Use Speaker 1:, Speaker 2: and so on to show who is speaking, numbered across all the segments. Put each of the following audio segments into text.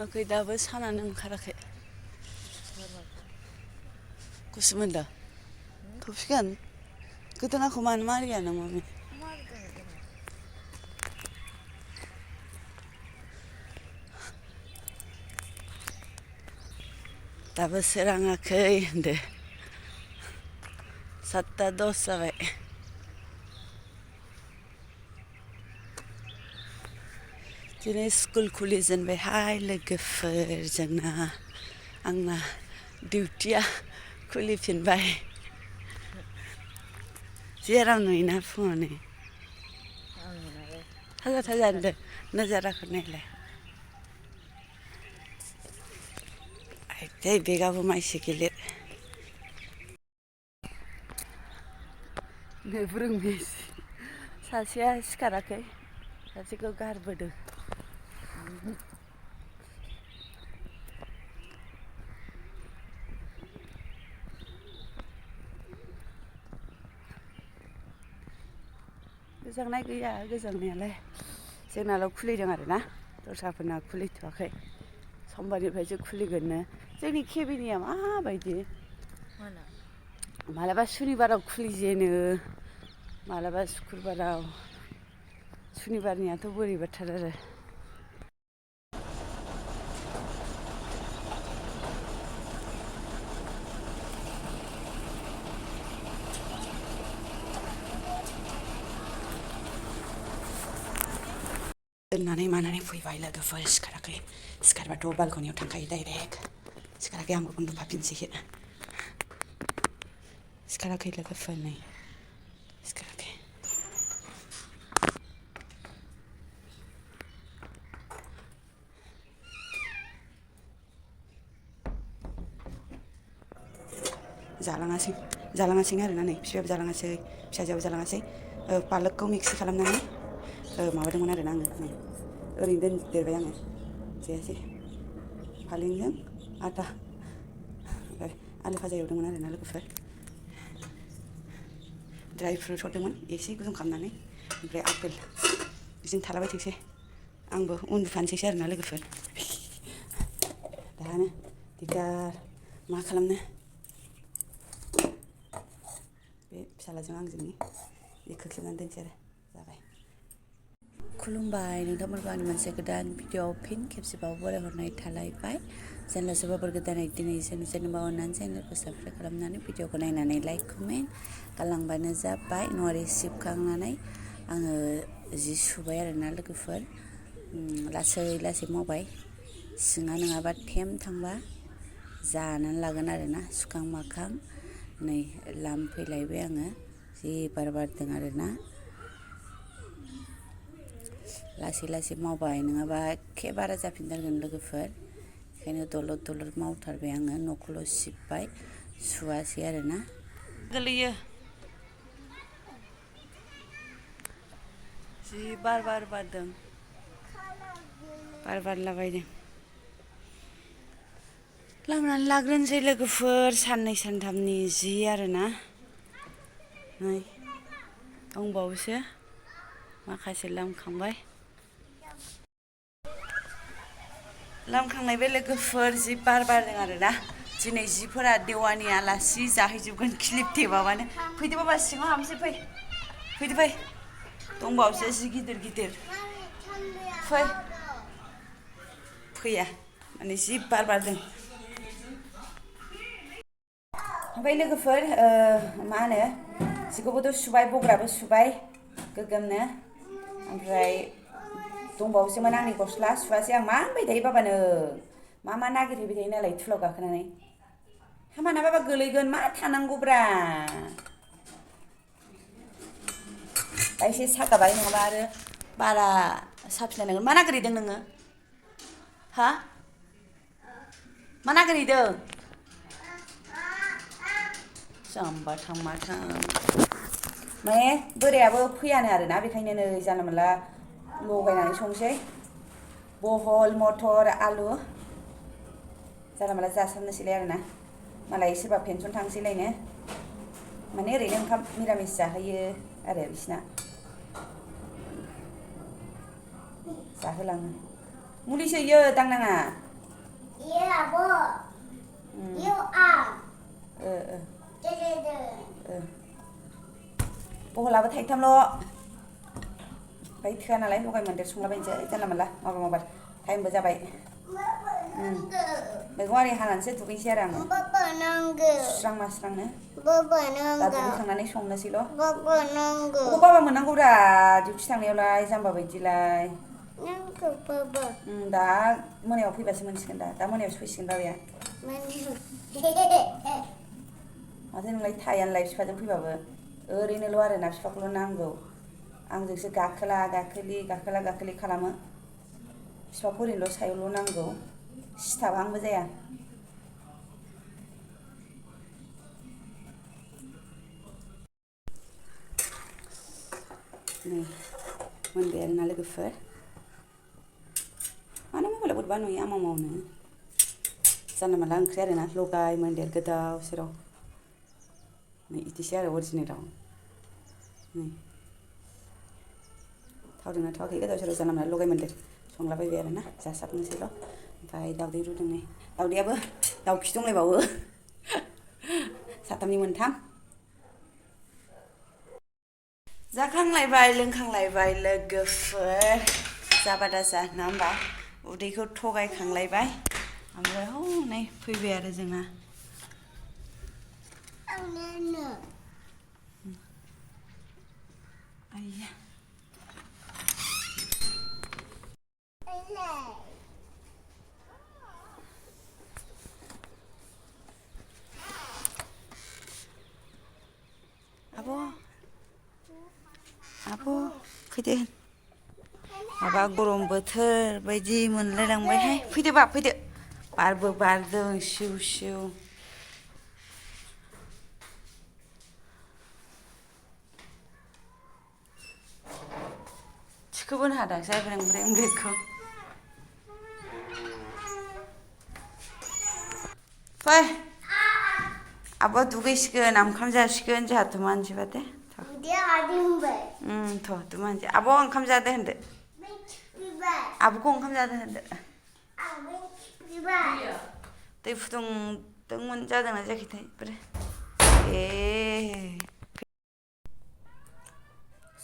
Speaker 1: ओंखाय दाबो सानानो ओंखाराखै गुसु मोनदों थफिगोन गोदोनाखौ मानो मारिया नों मामि दाबो सोराङाखै होनदो 7:10 जाबाय दिनै स्कुल खुलिजेनबायहाय लोगोफोर जोंना आंना डिउटिया खुलिफिनबाय जि आराम नुयोना फुङावनो थाजा थाजा नुदों नोजाराखौ नायलाय आइदै बेगाबो मायसि गिलिर नेब्रों मेसि सासेया सिखाराखै सासेखौ गारबोदों गोजांनाय गैया गोजांनायालाय जोंनाल' खुलिदों आरोना दस्राफोरना खुलिथ'वाखै समबारनिफ्रायसो खुलिगोननो जोंनि केबिनिया माबायदि मालाबा सुनिबाराव खुलिजेनो मालाबा सुक्रुबाराव सुनिबारनियाथ' बोरैबाथार आरो दोननानै मानानै फैबाय लोगोफोर सिखाराखै सिखारबाथ' बालकनियाव थांखायो डाइरेक्ट सिखाराखै आंबो उन्दुफाफिनसैसो सिखाराखै लोगोफोर नै सिखाराखै जालाङासै आरोना नै बिफायाबो जालाङासै फिसाजोआबो जालाङासै पालकखौ मिक्स खालामनानै माबादोंमोन आरोना आङो ओरैनो दोनदेरबाय आङो जायासै फालेंजों आटा ओमफ्राय आलु भाजा एवदोंमोन आरोना लोगोफोर ड्राय फ्रुट हरदोंमोन एसे गुदुं खालामनानै ओमफ्राय आपेल बिजों थालाबायथोंसै आंबो उन्दुफानोसैसो आरोना लोगोफोर दानो दिगदार मा खालामनो बे फिसालाजों आंजोंनि बे खोख्लोबनानै दोनसै आरो जाबाय खुलुमबाय नोंथांमोनखौ आंनि मोनसे गोदान भिडिअ'आव फिन खेबसेबाव बरायहरनाय थालायबाय चेनेला सोरबाफोर गोदानै दिनै जेनेबा अननानै चेनेलखौ साबस्क्राइब खालामनानै भिडिअ'खौ नायनानै लाइक कमेन्ट गालांबानो जाबाय न'आव सिबखांनानै आङो जि सुबाय आरोना लोगोफोर लासै लासै मावबाय सिङा नङाबा थेम थांबा जानानै लागोन आरोना सुखां माखां नै लामफैलायबाय आङो जि बार बारदों आरोना लासै लासै मावबाय नङाबा एखे बारा जाफिनथारगोन लोगोफोर बेखायनो दलद दलद मावथारबाय आङो न'खौल' सिबबाय सुवासै आरोना गोलैयो जि बार बारदों बार बारलाबायदों लामनानै लाग्रोनोसै लोगोफोर साननै सानथामनि जि आरोना नै दंबावोसो माखासे लामखांबाय लामखांनाय बे लोगोफोर जि बार बारदों आरोना दिनै जिफोरा देवानि आलासि जाहैजोबगोन क्लिप थेबाबानो फैदो बाबा सिङाव हाबनोसै फै दंबावोसो जि गिदिर गिदिर फैया माने जि बार बारदों ओमफ्राय लोगोफोर मा होनो जिखौबोथ' सुबाय बग्राबो सुबाय गोगोमनो ओमफ्राय दंबावोसोमोन आंनि गस्ला सुवासै आं मा होनबाय थायो बाबानो मा नागिरहैबाय थायो नालाय थुलाव गाखोनानै हामाना बाबा गोलैगोन मा थानांगौब्रा दा एसे सागाबाय नङाबा आरो बारा साफिनलायनांगोन मा नागिरहैदों नोङो हा मा नागिरहैदों जाम्बाथां माथां माने बोरायाबो फैयानो आरोना बेखायनो नै जानला मोनला लगायनानै संसै बहल मटर आलु जानला मोनला जासाबनोसैलाय आरोना मालाय सोरबा पेनसन थांसैलायनो माने ओरैनो ओंखाम निरामिस जाहोयो आरो बिसिना जाहोलाङो मुलिसो होयो दांनाङा बहलाबो थाइथामल' ओमफ्राय थोआ नालाय लगाय मोन्देर संलाबायनोसै जानला मोनला माबा टाइमबो जाबाय मैगं आरि हानानैसो दुगैनोसै आरो आङो सुस्रां मास्रांनो दा दुगैखांनानै संनोसैल' अबाव बाबा मोननांगौरा डिउटि थांनायावलाय जाम्बा बायदिलाय दा मोनायाव फैबासो मोनसिगोन दा मोनायावसो फैसिगोन बाबाया माथो नोंलाय थायानोलाय बिफाजों फैबाबो ओरैनोल' आरोना बिफाखौल' नांगौ आंजोंसो गाखोला गाखोलि खालामो बिफाखौ ओरैनोल' सायावल' नांगौ सिथाबहांबो जाया नै मोनबाय आरोना लोगोफोर मानो मबाइलाव बोरैबा नुयो आमावनो जानला मोनला ओंख्रि आरोना लगाय मोन्देर गोदाव सोराव नै इदिसो आरो अरिजिनेलाव नै थावदोंना थावाखै गोदाव सोराव जानला मोनला लगाय मोन्देर संलाबायबाय आरोना जासाबनोसैल' ओमफ्राय दावदै रुदों नै दावदैयाबो दाउ खि दंलायबावो साथामनि मोनथाम जाखांलायबाय लोंखांलायबाय लोगोफोर जाबा दाजा नङा होमबा उदैखौ थगायखांलायबाय ओमफ्राय हनै फैबाय आरो जोंना आइया आब' फैदो माबा गरम बोथोर बायदि मोनलायलांबायहाय फैदो बारबो बारदों सिउ सिउ थिखोबोनो हादांसै ब्रेंब्रेंखौ फै आब'आ दुगैसिगोन ओंखाम जासिगोन जोंहा दुमानोसैबा दे थ' दुमानोसै आब' ओंखाम जादो होनदो आब'खौ ओंखाम जादो होनदो दै फुदुंदोंमोन जादोंना जायाखैथाय बोरो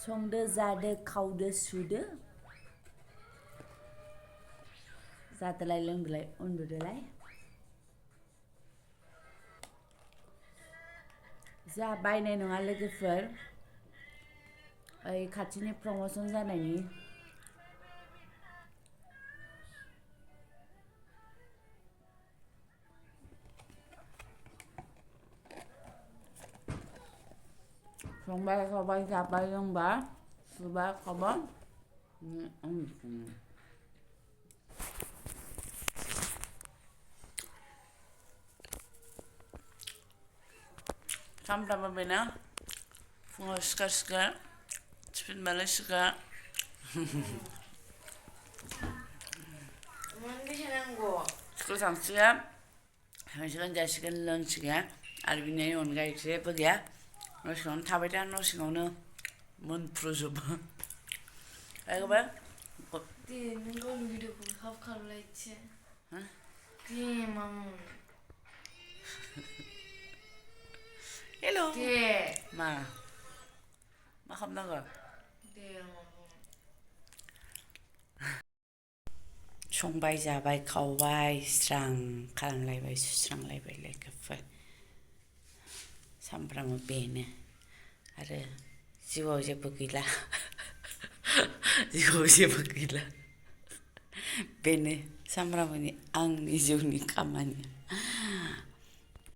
Speaker 1: संदो जादो खावदो सुदो जादोलाय लोंदोलाय उन्दुदोलाय जोंहा बायनाय नङा लोगोफोर ओइ खाथिनि प्रमसन जानायनि संबाय खावबाय जाबाय लोंबाय सुबाय खावबाय सामफ्रामबो बेना फुङाव सिखार टिफिन सिखा स्कुल थांसिगोन जासिगोन लोंसिगोन आरो बिनि अनगायै जेबो गैया न' सिङावनो थाबाय था न' सिङावनो मोनफ्रुजोबो एखदम
Speaker 2: दे नों गावनि भिडिअखौ हाफ खालामलायसै दे मामोन
Speaker 1: हेल'
Speaker 2: दे
Speaker 1: मा खालामनांगौ
Speaker 2: दे
Speaker 1: संबाय जाबाय खावबाय स्रां खालामलायबाय सुस्रांलायबाय लोगोफोर सामफ्रामबो बेनो आरो जिउआव जेबो गैला बेनो सामफ्रामबोनि आंनि जिउनि खामानिया